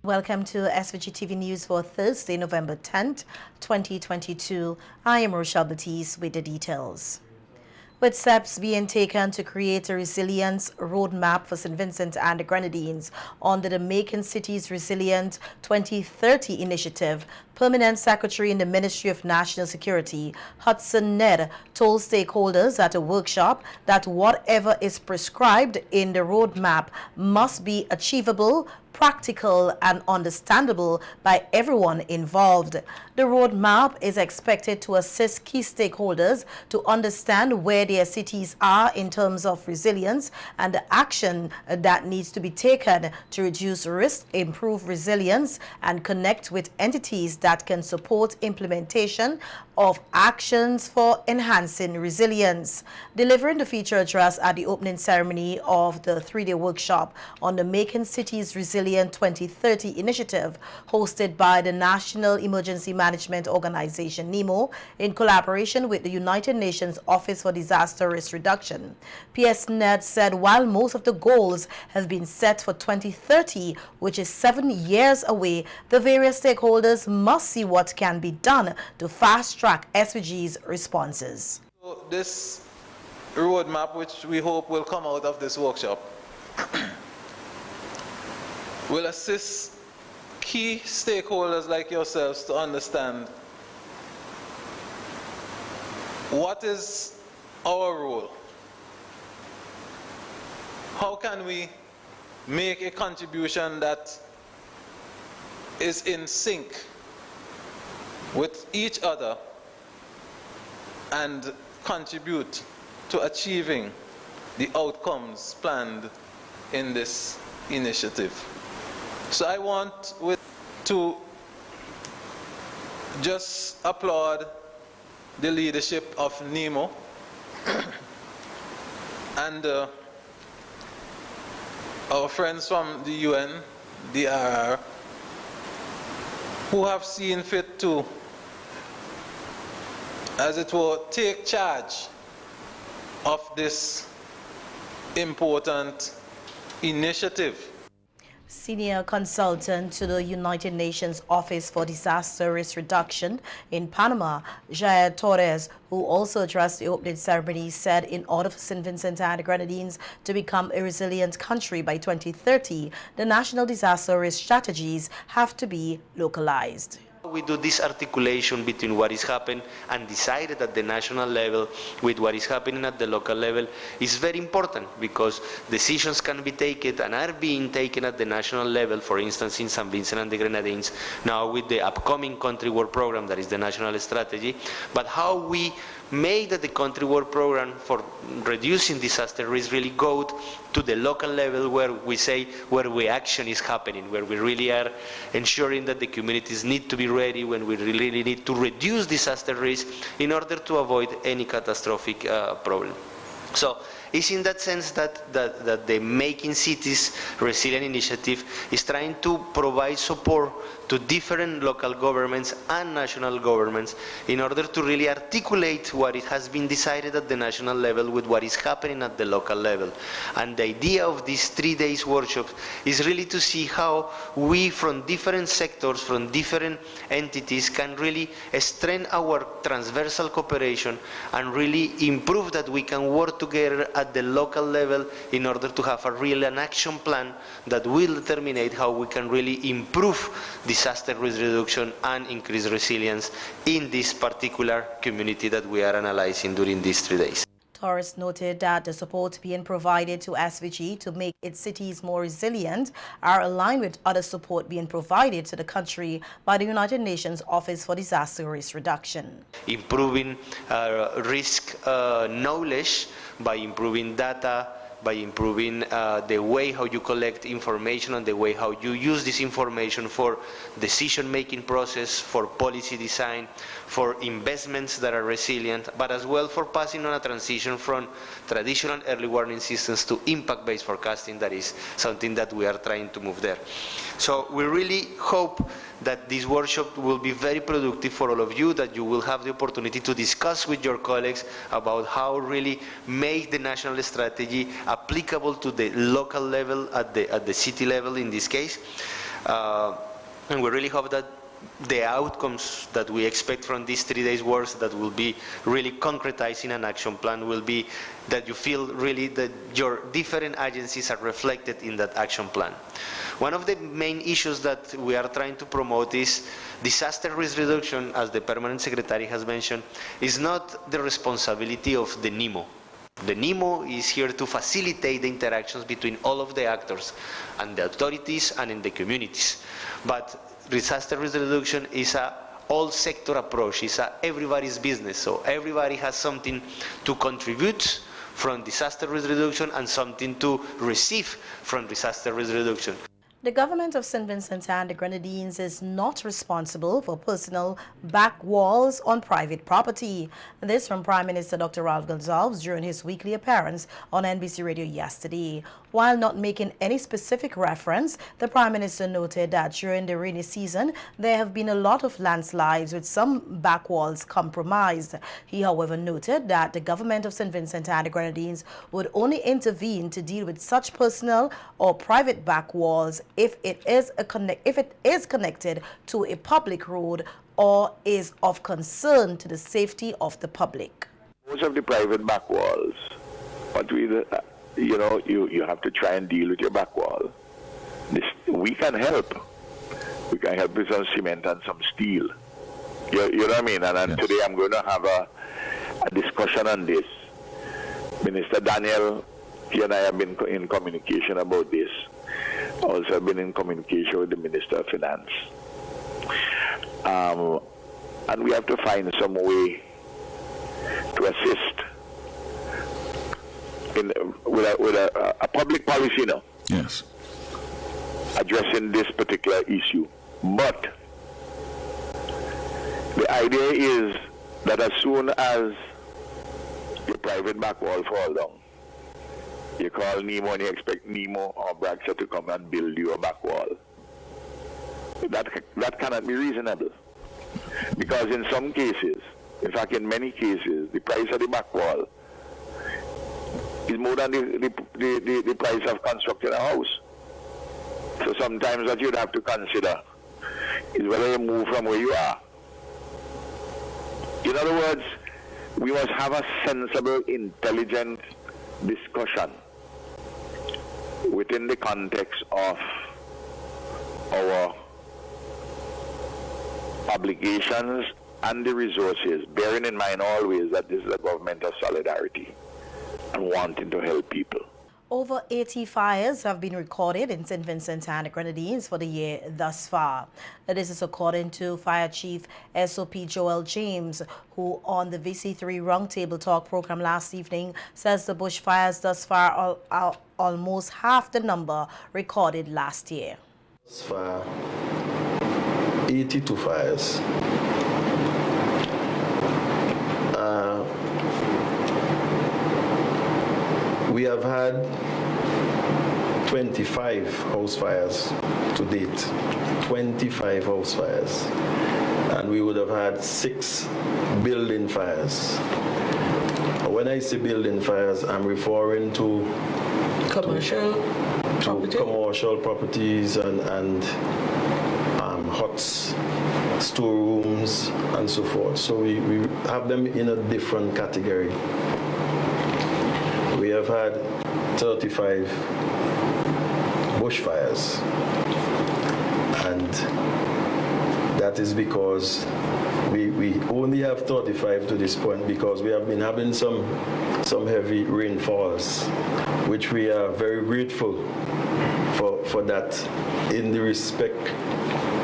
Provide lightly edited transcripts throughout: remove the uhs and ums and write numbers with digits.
Welcome to SVG TV News for Thursday, November 10th, 2022. I am Rochelle Batiste with the details. With steps being taken to create a resilience roadmap for St. Vincent and the Grenadines under the Making Cities Resilient 2030 initiative, Permanent Secretary in the Ministry of National Security, Hudson Ned, told stakeholders at a workshop that whatever is prescribed in the roadmap must be achievable, practical and understandable by everyone involved. The roadmap is expected to assist key stakeholders to understand where their cities are in terms of resilience and the action that needs to be taken to reduce risk, improve resilience, and connect with entities that can support implementation of actions for enhancing resilience. Delivering the feature address at the opening ceremony of the three-day workshop on the Making Cities Resilient 2030 initiative hosted by the National Emergency Management Organization NEMO in collaboration with the United Nations Office for Disaster Risk Reduction, PS Ned said while most of the goals have been set for 2030, which is 7 years away, the various stakeholders must see what can be done to fast-track SVG's responses. So this roadmap, which we hope will come out of this workshop, will assist key stakeholders like yourselves to understand what is our role. How can we make a contribution that is in sync with each other and contribute to achieving the outcomes planned in this initiative. So I want to just applaud the leadership of NEMO and our friends from the UN, DRR, who have seen fit to, as it were, take charge of this important initiative. Senior consultant to the United Nations Office for Disaster Risk Reduction in Panama, Jair Torres, who also addressed the opening ceremony, said in order for St. Vincent and the Grenadines to become a resilient country by 2030, the national disaster risk strategies have to be localized. We do this articulation between what is happening and decided at the national level with what is happening at the local level is very important, because decisions can be taken and are being taken at the national level, for instance in St. Vincent and the Grenadines, now with the upcoming country work program that is the national strategy, but how we make that the country work program for reducing disaster risk really go to the local level where we say where the action is happening, where we really are ensuring that the communities need to be ready, when we really need to reduce disaster risk in order to avoid any catastrophic problem. So it's in that sense that the Making Cities Resilient initiative is trying to provide support to different local governments and national governments in order to really articulate what it has been decided at the national level with what is happening at the local level. And the idea of these 3 days workshops is really to see how we from different sectors, from different entities can really strengthen our transversal cooperation and really improve that we can work together at the local level in order to have a real action plan that will determine how we can really improve disaster risk reduction and increase resilience in this particular community that we are analyzing during these 3 days. Torres noted that the support being provided to SVG to make its cities more resilient are aligned with other support being provided to the country by the United Nations Office for Disaster Risk Reduction. Improving risk knowledge by improving data, by improving the way how you collect information and the way how you use this information for decision-making process, for policy design, for investments that are resilient, but as well for passing on a transition from traditional early warning systems to impact-based forecasting. That is something that we are trying to move there. So we really hope that this workshop will be very productive for all of you, that you will have the opportunity to discuss with your colleagues about how really make the national strategy applicable to the local level, at the city level in this case. And we really hope that the outcomes that we expect from these 3 days works that will be really concretized in an action plan will be that you feel really that your different agencies are reflected in that action plan. One of the main issues that we are trying to promote is disaster risk reduction, as the permanent secretary has mentioned, is not the responsibility of the NIMO. The NIMO is here to facilitate the interactions between all of the actors and the authorities and in the communities. But disaster risk reduction is a all-sector approach. It's everybody's business. So everybody has something to contribute from disaster risk reduction and something to receive from disaster risk reduction. The government of St. Vincent and the Grenadines is not responsible for personal back walls on private property. This from Prime Minister Dr. Ralph Gonsalves during his weekly appearance on NBC Radio yesterday. While not making any specific reference, the Prime Minister noted that during the rainy season, there have been a lot of landslides with some back walls compromised. He, however, noted that the government of St. Vincent and the Grenadines would only intervene to deal with such personal or private back walls if it is connected to a public road or is of concern to the safety of the public. Most of the private back walls, but you have to try and deal with your back wall. We can help. We can help with some cement and some steel. You know what I mean? And Yes. Today I'm going to have a discussion on this. Minister Daniel, he and I have been in communication about this. Also been in communication with the Minister of Finance. And we have to find some way to assist with a public policy now. Yes. Addressing this particular issue. But the idea is that as soon as your private back wall fall down, you call NIMO and you expect NIMO or Braxa to come and build you a back wall. That cannot be reasonable. Because in some cases, in fact in many cases, the price of the back wall is more than the price of constructing a house. So sometimes what you'd have to consider is whether you move from where you are. In other words, we must have a sensible, intelligent discussion within the context of our obligations and the resources, bearing in mind always that this is a government of solidarity and wanting to help people. Over 80 fires have been recorded in St. Vincent and the Grenadines for the year thus far. This is according to Fire Chief SOP Joel James, who on the VC3 Roundtable Talk program last evening says the bushfires thus far are almost half the number recorded last year. Thus far, 82 fires. We have had 25 house fires to date, 25 house fires, and we would have had 6 building fires. When I say building fires, I'm referring to commercial properties and huts, storerooms, and so forth. So we have them in a different category. We have had 35 bushfires, and that is because we only have 35 to this point because we have been having some heavy rainfalls, which we are very grateful for that in the respect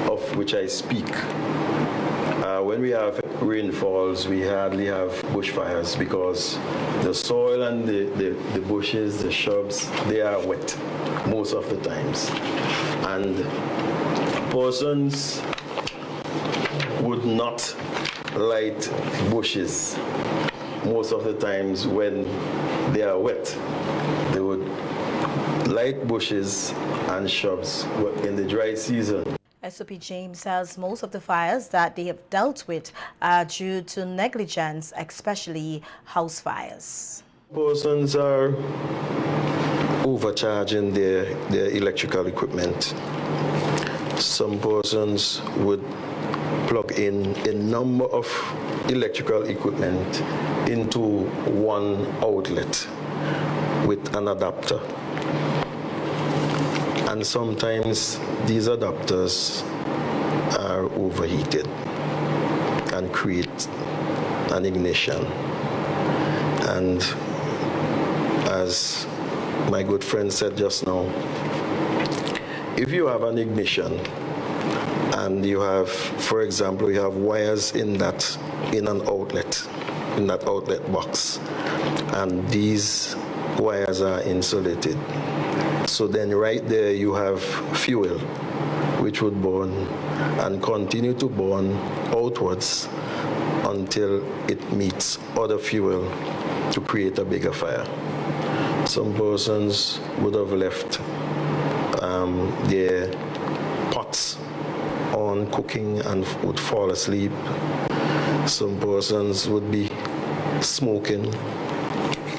of which I speak. When we have rainfalls, we hardly have bushfires because the soil and the bushes, the shrubs, they are wet most of the times. And persons would not light bushes most of the times when they are wet. They would light bushes and shrubs in the dry season. SOP James says most of the fires that they have dealt with are due to negligence, especially house fires. Persons are overcharging their electrical equipment. Some persons would plug in a number of electrical equipment into one outlet with an adapter. And sometimes these adapters are overheated and create an ignition. And as my good friend said just now, if you have an ignition and you have, for example, you have wires in that outlet box, and these wires are insulated. So then right there you have fuel which would burn and continue to burn outwards until it meets other fuel to create a bigger fire. Some persons would have left their pots on cooking and would fall asleep. Some persons would be smoking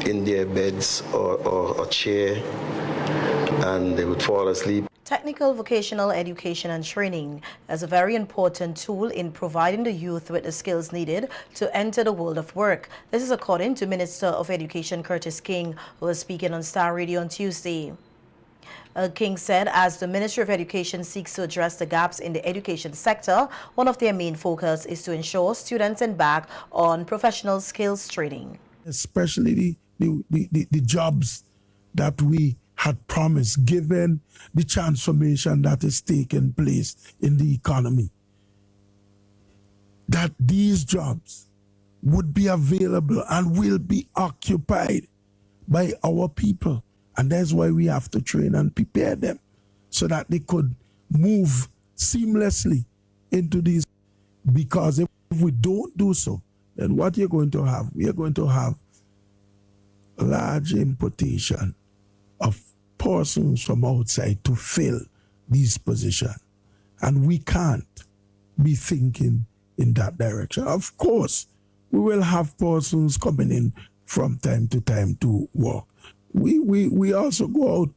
in their beds or a chair, and they would fall asleep. Technical vocational education and training is a very important tool in providing the youth with the skills needed to enter the world of work. This is according to Minister of Education Curtis King, who was speaking on Star Radio on Tuesday. King said as the Ministry of Education seeks to address the gaps in the education sector, one of their main focus is to ensure students embark on professional skills training. Especially the jobs that we had promised, given the transformation that is taking place in the economy, that these jobs would be available and will be occupied by our people. And that's why we have to train and prepare them so that they could move seamlessly into these. Because if we don't do so, then what you're going to have, we are going to have a large importation of persons from outside to fill these positions. And we can't be thinking in that direction. Of course, we will have persons coming in from time to time to work. We also go out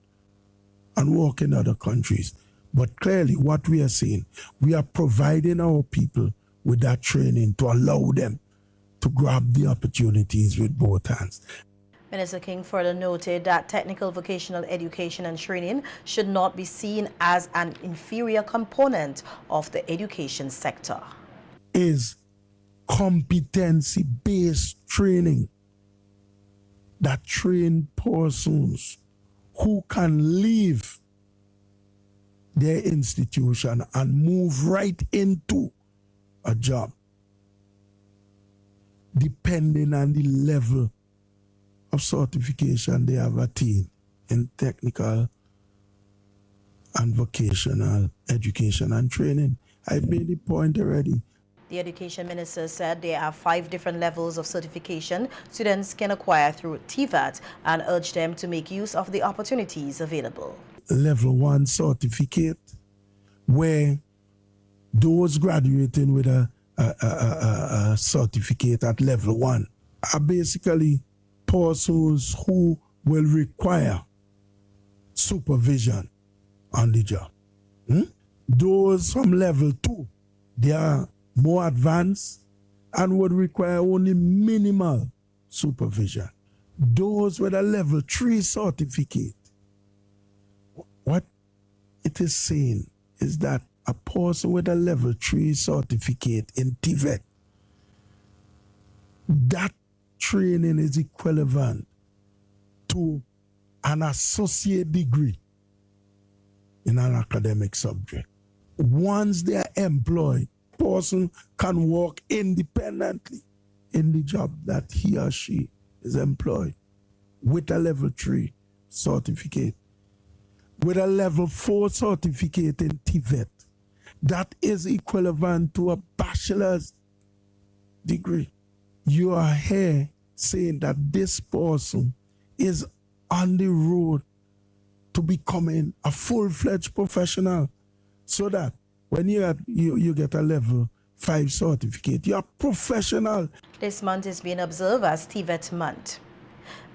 and work in other countries. But clearly what we are saying, we are providing our people with that training to allow them to grab the opportunities with both hands. Minister King further noted that technical vocational education and training should not be seen as an inferior component of the education sector. Is competency-based training that train persons who can leave their institution and move right into a job, depending on the level of certification they have attained in technical and vocational education and training. I've made the point already. The Education Minister said there are 5 different levels of certification students can acquire through TVET and urged them to make use of the opportunities available. Level 1 certificate, where those graduating with a certificate at level 1 are basically persons who will require supervision on the job. Those from level 2, they are more advanced and would require only minimal supervision. Those with a level 3 certificate, what it is saying is that a person with a level 3 certificate in TVET, that training is equivalent to an associate degree in an academic subject. Once they are employed, person can work independently in the job that he or she is employed with a level 3 certificate. With a level 4 certificate in TVET, that is equivalent to a bachelor's degree. You are here saying that this person is on the road to becoming a full-fledged professional, so that when you get a level 5 certificate, you're professional. This month is being observed as TVET month.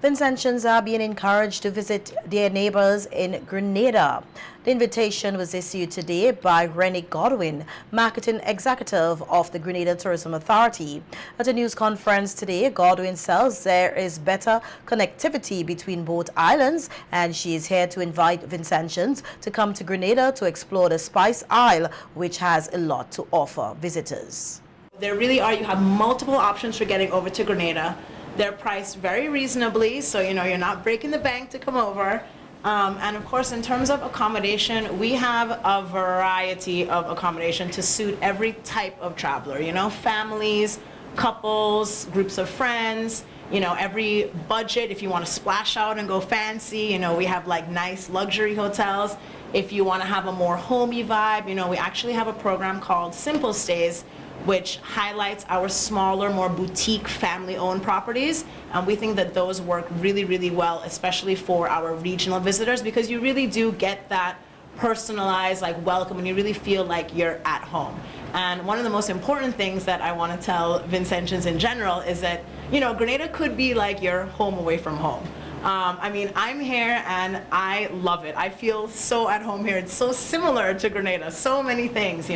Vincentians are being encouraged to visit their neighbors in Grenada. The invitation was issued today by Rennie Godwin, Marketing Executive of the Grenada Tourism Authority. At a news conference today, Godwin says there is better connectivity between both islands, and she is here to invite Vincentians to come to Grenada to explore the Spice Isle, which has a lot to offer visitors. There really are, you have multiple options for getting over to Grenada. They're priced very reasonably, so you're not breaking the bank to come over. And of course, in terms of accommodation, we have a variety of accommodation to suit every type of traveler, families, couples, groups of friends, every budget. If you want to splash out and go fancy, we have like nice luxury hotels. If you want to have a more homey vibe, we actually have a program called Simple Stays, which highlights our smaller, more boutique family-owned properties. And we think that those work really, really well, especially for our regional visitors, because you really do get that personalized welcome, and you really feel like you're at home. And one of the most important things that I want to tell Vincentians in general is that, Grenada could be like your home away from home. I'm here and I love it. I feel so at home here. It's so similar to Grenada, so many things,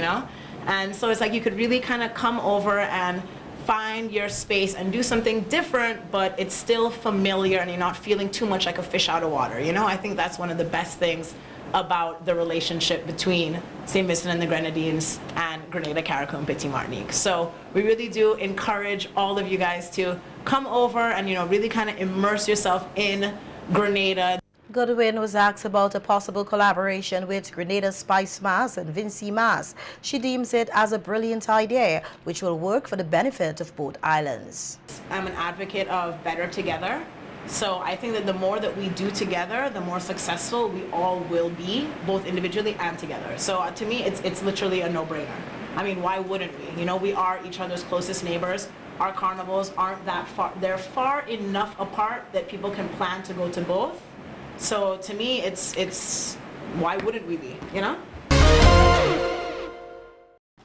And so it's like you could really kind of come over and find your space and do something different, but it's still familiar and you're not feeling too much like a fish out of water. I think that's one of the best things about the relationship between St. Vincent and the Grenadines and Grenada, Carriacou, and Petit Martinique. So we really do encourage all of you guys to come over and, really kind of immerse yourself in Grenada. Godwin was asked about a possible collaboration with Grenada Spice Mass and Vinci Mass. She deems it as a brilliant idea, which will work for the benefit of both islands. I'm an advocate of better together. So I think that the more that we do together, the more successful we all will be, both individually and together. So to me, it's literally a no-brainer. Why wouldn't we? We are each other's closest neighbors. Our carnivals aren't that far. They're far enough apart that people can plan to go to both. So to me, it's why wouldn't we be,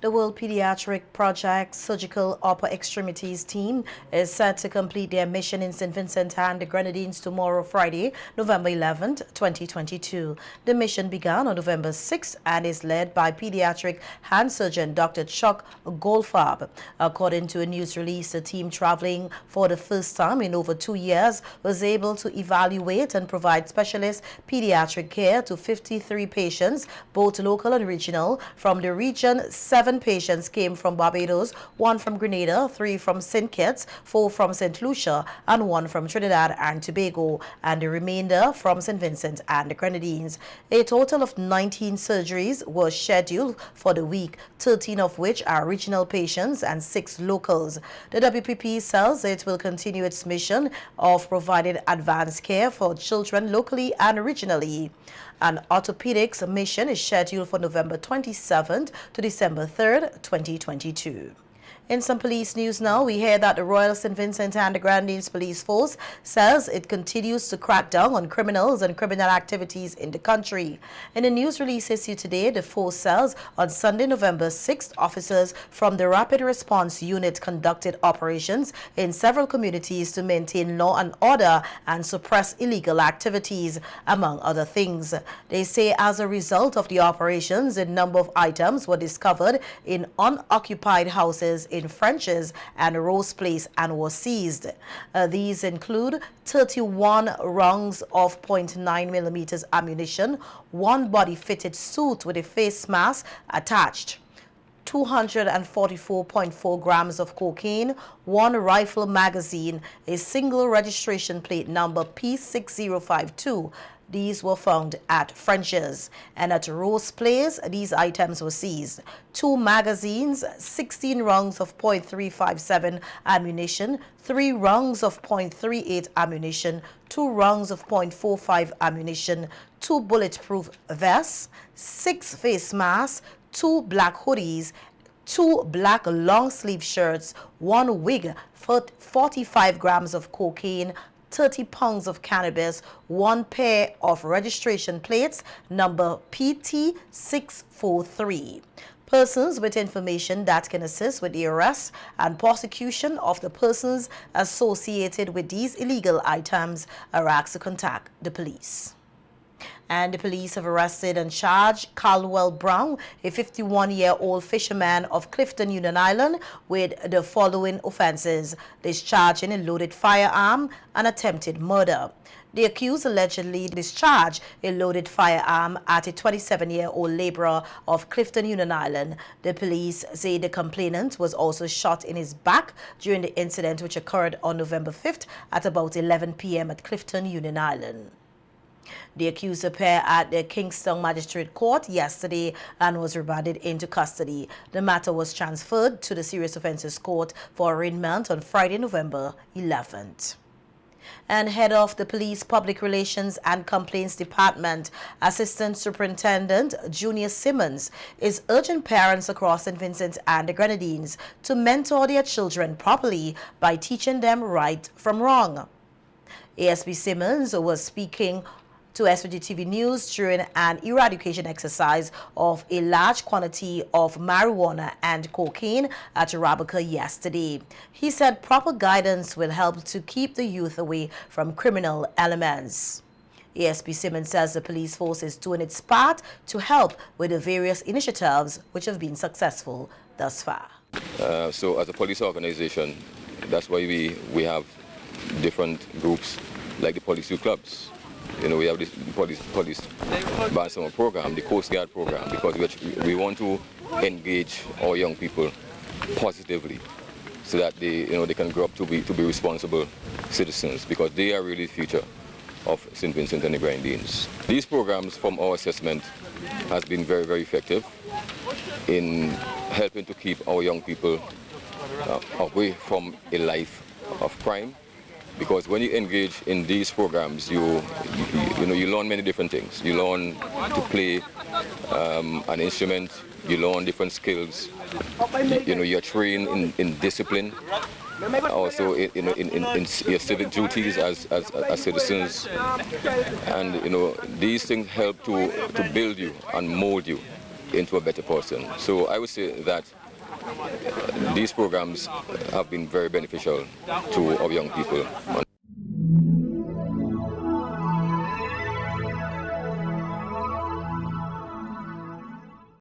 The World Pediatric Project Surgical Upper Extremities team is set to complete their mission in St. Vincent and the Grenadines tomorrow, Friday, November 11th, 2022. The mission began on November 6th and is led by pediatric hand surgeon Dr. Chuck Goldfarb. According to a news release, the team, traveling for the first time in over 2 years, was able to evaluate and provide specialist pediatric care to 53 patients, both local and regional. From the region, 7 patients came from Barbados, 1 from Grenada, 3 from St. Kitts, 4 from St. Lucia, and 1 from Trinidad and Tobago, and the remainder from St. Vincent and the Grenadines. A total of 19 surgeries were scheduled for the week, 13 of which are regional patients and 6 locals. The WPP says it will continue its mission of providing advanced care for children locally and regionally. An orthopedics mission is scheduled for November 27th to December 3rd, 2022. In some police news now, we hear that the Royal St. Vincent and the Grenadines Police Force says it continues to crack down on criminals and criminal activities in the country. In a news release issued today, the force says on Sunday, November 6th, officers from the Rapid Response Unit conducted operations in several communities to maintain law and order and suppress illegal activities, among other things. They say as a result of the operations, a number of items were discovered in unoccupied houses in French's and Rose Place and was seized. These include 31 rounds of .9mm ammunition, 1 body-fitted suit with a face mask attached, 244.4 grams of cocaine, 1 rifle magazine, a single registration plate number P6052. These were found at French's. And at Rose Place, these items were seized: 2 magazines, 16 rounds of .357 ammunition, 3 rounds of .38 ammunition, 2 rounds of .45 ammunition, 2 bulletproof vests, 6 face masks, 2 black hoodies, 2 black long-sleeve shirts, 1 wig, 45 grams of cocaine, 30 pounds of cannabis, 1 pair of registration plates number PT643. Persons with information that can assist with the arrest and prosecution of the persons associated with these illegal items are asked to contact the police. And the police have arrested and charged Caldwell Brown, a 51-year-old fisherman of Clifton, Union Island, with the following offenses: discharging a loaded firearm and attempted murder. The accused allegedly discharged a loaded firearm at a 27-year-old laborer of Clifton, Union Island. The police say the complainant was also shot in his back during the incident, which occurred on November 5th at about 11 p.m. at Clifton, Union Island. The accused appeared at the Kingston Magistrate Court yesterday and was remanded into custody. The matter was transferred to the Serious Offences Court for arraignment on Friday, November 11th. And head of the Police Public Relations and Complaints Department, Assistant Superintendent Junior Simmons, is urging parents across St. Vincent and the Grenadines to mentor their children properly by teaching them right from wrong. ASP Simmons was speaking to SVG TV News during an eradication exercise of a large quantity of marijuana and cocaine at Arabica yesterday. He said proper guidance will help to keep the youth away from criminal elements. ASP Simmons says the police force is doing its part to help with the various initiatives which have been successful thus far. So as a police organization, that's why we have different groups like the police youth clubs. You know, we have this police band summer program, the Coast Guard program, because we want to engage our young people positively, so that they can grow up to be responsible citizens, because they are really the future of St. Vincent and the Grenadines. These programs, from our assessment, has been very, very effective in helping to keep our young people away from a life of crime. Because when you engage in these programs, you learn many different things. You learn to play an instrument. You learn different skills. You're trained in discipline. Also, in your civic duties as citizens. And these things help to build you and mold you into a better person. So I would say that these programs have been very beneficial to our young people.